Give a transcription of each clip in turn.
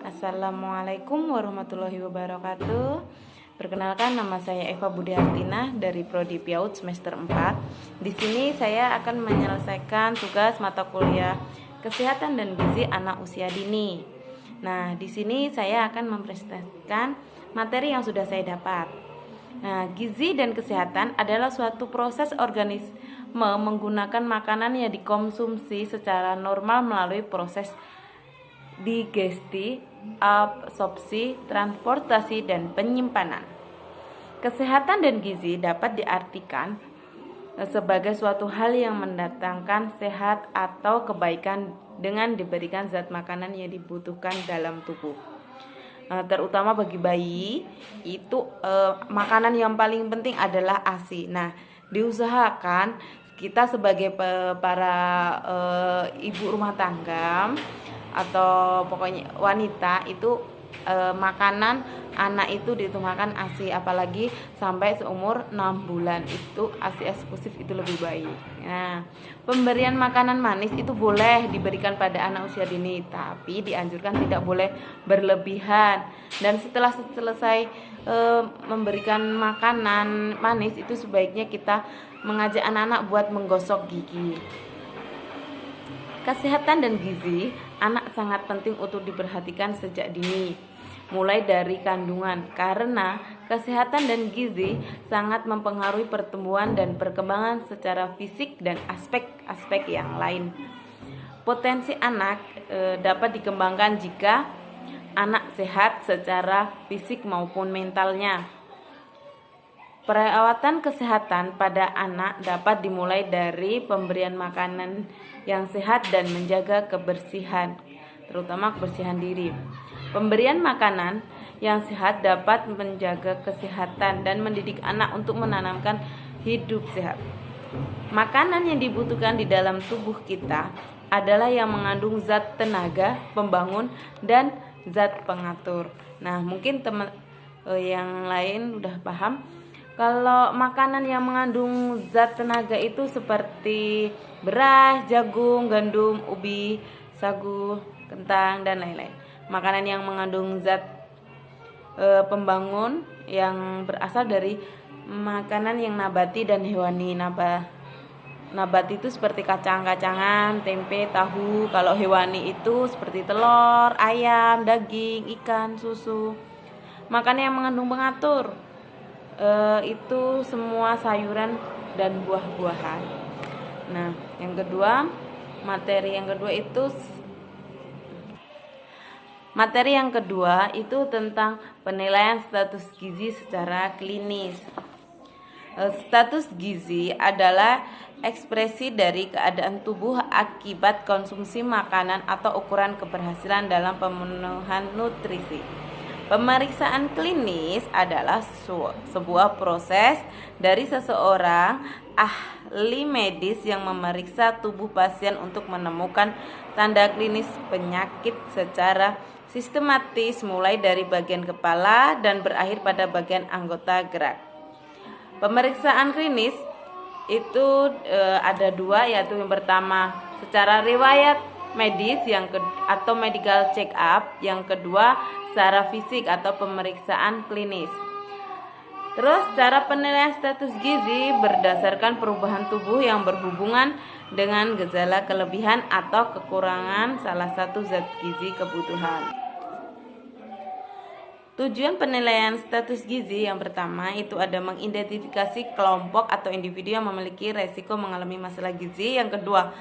Assalamualaikum warahmatullahi wabarakatuh. Perkenalkan, nama saya Eva Budi Hartina dari Prodi PAUD semester 4. Di sini saya akan menyelesaikan tugas mata kuliah Kesehatan dan Gizi Anak Usia Dini. Nah, di sini saya akan mempresentasikan materi yang sudah saya dapat. Nah, gizi dan kesehatan adalah suatu proses organisme menggunakan makanan yang dikonsumsi secara normal melalui proses digesti, absorpsi, transportasi, dan penyimpanan. Kesehatan dan gizi dapat diartikan sebagai suatu hal yang mendatangkan sehat atau kebaikan dengan diberikan zat makanan yang dibutuhkan dalam tubuh. Terutama bagi bayi, itu makanan yang paling penting adalah ASI. Nah, diusahakan kita sebagai para ibu rumah tangga atau pokoknya wanita itu makanan anak itu diutamakan ASI, apalagi sampai seumur 6 bulan itu ASI eksklusif itu lebih baik. Nah, pemberian makanan manis itu boleh diberikan pada anak usia dini, tapi dianjurkan tidak boleh berlebihan. Dan setelah selesai memberikan makanan manis itu sebaiknya kita mengajak anak-anak buat menggosok gigi. Kesehatan dan gizi anak sangat penting untuk diperhatikan sejak dini, mulai dari kandungan, karena kesehatan dan gizi sangat mempengaruhi pertumbuhan dan perkembangan secara fisik dan aspek-aspek yang lain. Potensi anak dapat dikembangkan jika anak sehat secara fisik maupun mentalnya. Perawatan kesehatan pada anak dapat dimulai dari pemberian makanan yang sehat dan menjaga kebersihan, terutama kebersihan diri. Pemberian makanan yang sehat dapat menjaga kesehatan dan mendidik anak untuk menanamkan hidup sehat. Makanan yang dibutuhkan di dalam tubuh kita adalah yang mengandung zat tenaga, pembangun, dan zat pengatur. Nah, mungkin teman yang lain udah paham. Kalau makanan yang mengandung zat tenaga itu seperti beras, jagung, gandum, ubi, sagu, kentang, dan lain-lain. Makanan yang mengandung zat pembangun yang berasal dari makanan yang nabati dan hewani. Nabati itu seperti kacang-kacangan, tempe, tahu. Kalau hewani itu seperti telur, ayam, daging, ikan, susu. Makanan yang mengandung pengatur itu semua sayuran dan buah-buahan. Nah, materi yang kedua itu tentang penilaian status gizi secara klinis. Status gizi adalah ekspresi dari keadaan tubuh akibat konsumsi makanan atau ukuran keberhasilan dalam pemenuhan nutrisi. Pemeriksaan klinis adalah sebuah proses dari seseorang ahli medis yang memeriksa tubuh pasien untuk menemukan tanda klinis penyakit secara sistematis, mulai dari bagian kepala dan berakhir pada bagian anggota gerak. Pemeriksaan klinis itu ada dua, yaitu yang pertama secara riwayat medis atau medical check up, yang kedua secara fisik atau pemeriksaan klinis. Terus cara penilaian status gizi berdasarkan perubahan tubuh yang berhubungan dengan gejala kelebihan atau kekurangan salah satu zat gizi kebutuhan. Tujuan penilaian status gizi yang pertama itu ada mengidentifikasi kelompok atau individu yang memiliki resiko mengalami masalah gizi. Yang kedua,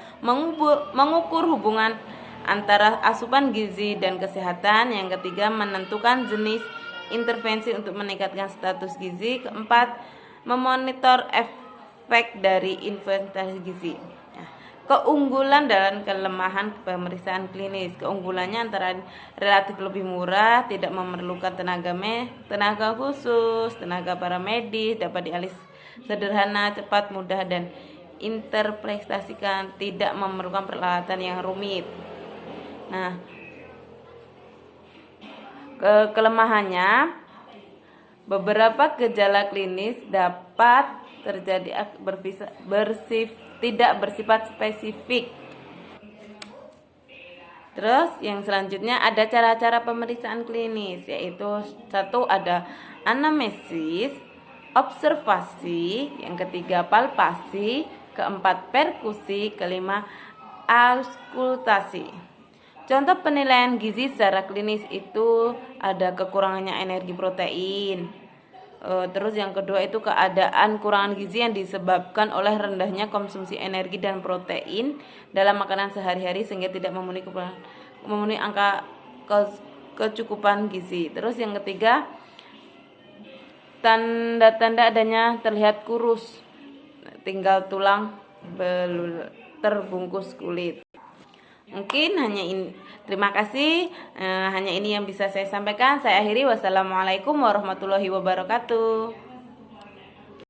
mengukur hubungan antara asupan gizi dan kesehatan. Yang ketiga, menentukan jenis intervensi untuk meningkatkan status gizi. Keempat, memonitor efek dari inventaris gizi. Keunggulan dan kelemahan pemeriksaan klinis. Keunggulannya antara relatif lebih murah, tidak memerlukan tenaga khusus, tenaga paramedis, dapat dialih sederhana, cepat, mudah, dan interpretasikan, tidak memerlukan peralatan yang rumit. Nah, kelemahannya, beberapa gejala klinis dapat terjadi tidak bersifat spesifik. Terus yang selanjutnya ada cara-cara pemeriksaan klinis, yaitu satu ada anamnesis, observasi, yang ketiga palpasi, keempat perkusi, kelima auskultasi. Contoh penilaian gizi secara klinis itu ada kekurangannya energi protein. Terus yang kedua itu keadaan kurangan gizi yang disebabkan oleh rendahnya konsumsi energi dan protein dalam makanan sehari-hari sehingga tidak memenuhi angka kecukupan gizi. Terus yang ketiga, tanda-tanda adanya terlihat kurus, tinggal tulang terbungkus kulit. Mungkin hanya ini. Terima kasih. Hanya ini yang bisa saya sampaikan. Saya akhiri. Wassalamualaikum warahmatullahi wabarakatuh.